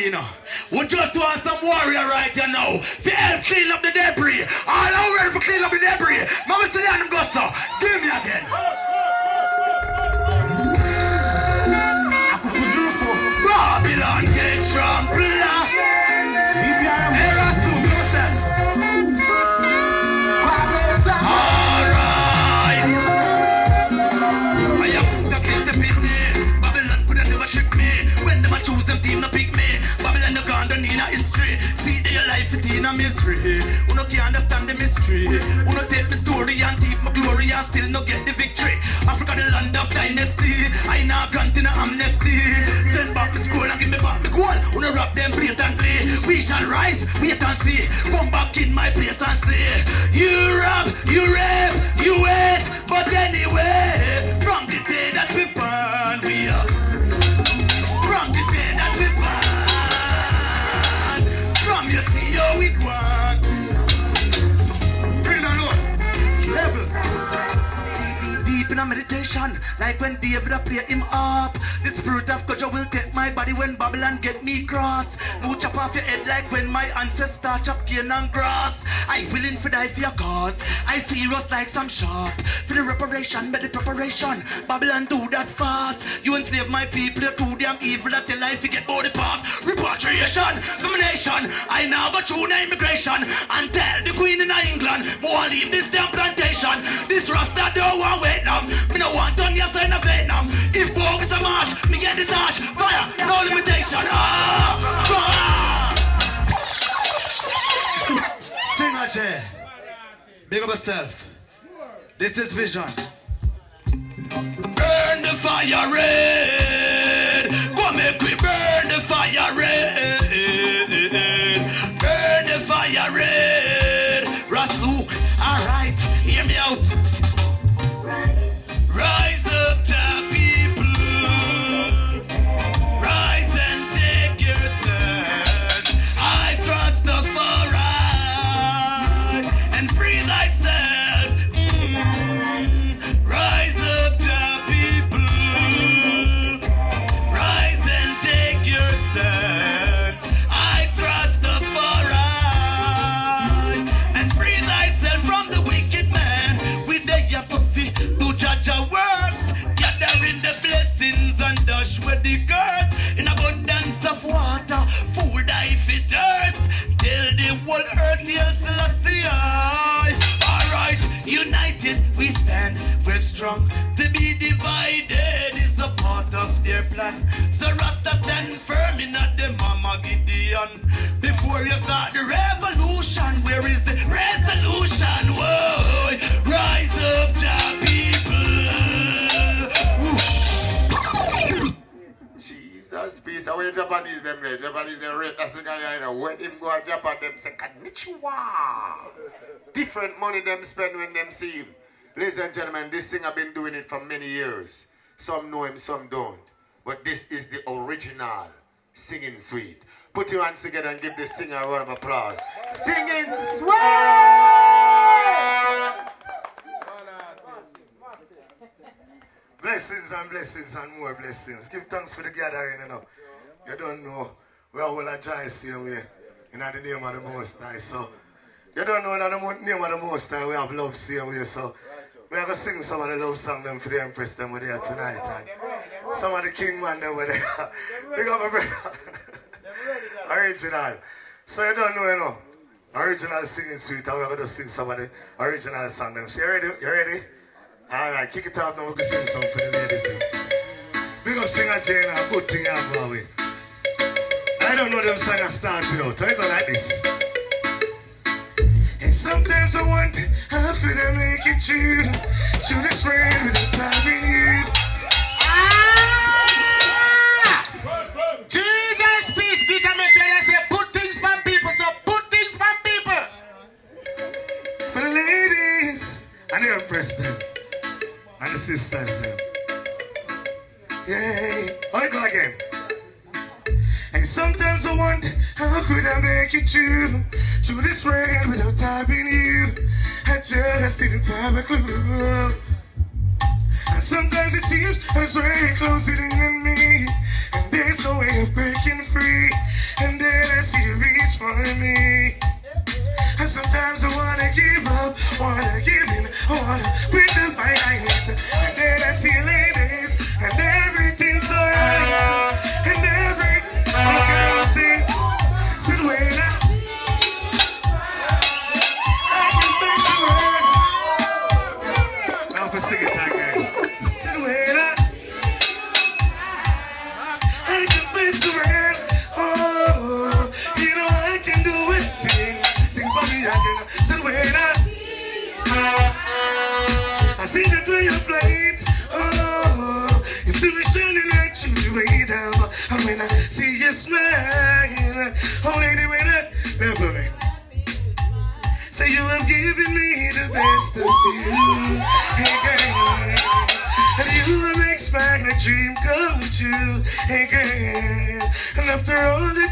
party, you know. We just want some warrior right here now. To help clean up the debris. All out ready for clean up the debris. Mama say them go so. Give me again. Babylon get trampled. Alright. I am the king to beat me. Babylon could never trick me. When them a choose them team to pick me. Babylon no gone down in a history. See their life it in a misery. Who no can understand the mystery. Who no take me story and thief my glory and still no get the victory. Africa the land of dynasty. I now continue amnesty. Send back me school and give me back me goal. Who no rob them blatantly. We shall rise, wait and see. Come back in my place and say, you rob, you rape, you hate. But anyway, from the day that we burn, we are. From the day that we burn, from you see how we go on. Bring it on, Lord. Level. Deep in a meditation, like when David a play him up. The spirit of God will take my body when Babylon get me cross. No chop off your head like when my ancestor chop cane and grass. I willing for die for your cause. I serious like some sharp. For the reparation, make the preparation. Babylon do that fast. You enslave my people, you're too damn evil that the life you get body pass. Repatriation, domination. I now go through the immigration and tell the queen in England, won't leave this damn plantation. This Rasta don't want Vietnam. Me no want done your sign of Vietnam. If bogus a march, me get the touch. Fire, no limitation. Singjay, big up yourself. This is vision. Burn the fire red. Go make we burn the fire red. Burn the fire red. Ras Luke, alright, hear me out. Rise up, the people. Rise and take your stand. I trust the right and free thyself. Rise up, the people. Rise and take your stand. I trust the right and free thyself from the wicked man. With the Yasofi to judge our works, gathering the blessings and dash with the curse. In abundance of water, food I fit thirst. Tell the whole earth, yes, Selassie. Alright, united we stand, we're strong. To be divided is a part of their plan. So Rasta stand firm in at the Mama Gideon. Before you start the revolution, where is the resolution? Whoa, rise up, the people. Jesus, peace. How are Japanese them there? Japanese they rate that guy, you know. When him go to Japan, them say konnichiwa. Different money them spend when them see him. Ladies and gentlemen, this thing I've been doing it for many years. Some know him, some don't. But this is the original singing suite. Put your hands together and give this singer a round of applause. Singing suite! Blessings and blessings and more blessings. Give thanks for the gathering, you know. You don't know, we are all a joy same way. In the name of the Most High. So, you don't know in the name of the Most High, we have love same way. So, we are going to sing some of the love songs them for the Empress them were there tonight. And some of the King man them were there. Big up my brother. Original. So, you don't know, you know. Original singing suite. And we're going to sing some of the original song them. So, you ready? You ready? Alright, kick it off now, we can sing some for the ladies. Big up Singjay, a good thing I'm going with. I don't know them song I start without. I go like this. And sometimes I wonder, how could I make it through this rain without having you? Jesus, peace, Peter Mitchell, say put things from people, so put things from people. For the ladies, and the Empress them. And the sisters them. Yay. I go again. And sometimes I wonder, how could I make it through this rain without having you? I just didn't have a clue. And sometimes it seems that it's rain closing in on me, and there's no way of breaking free. things for me. And sometimes I wanna give up, wanna give in, I wanna quit the fight. And then I see ladies, and everything's alright. And every girl sing, sit way now. I can face the world. Now for sing it again. Sit way now. I can face the world. Oh, you know I can do it. Sing for me again. Sit way now. I see the way you play it. Oh, you see me shining at you way down. And when I see you smile, oh lady, wait up, never me. Say you have given me the best of you. Hey girl, and you have makes my dream come true. Hey girl, and after all the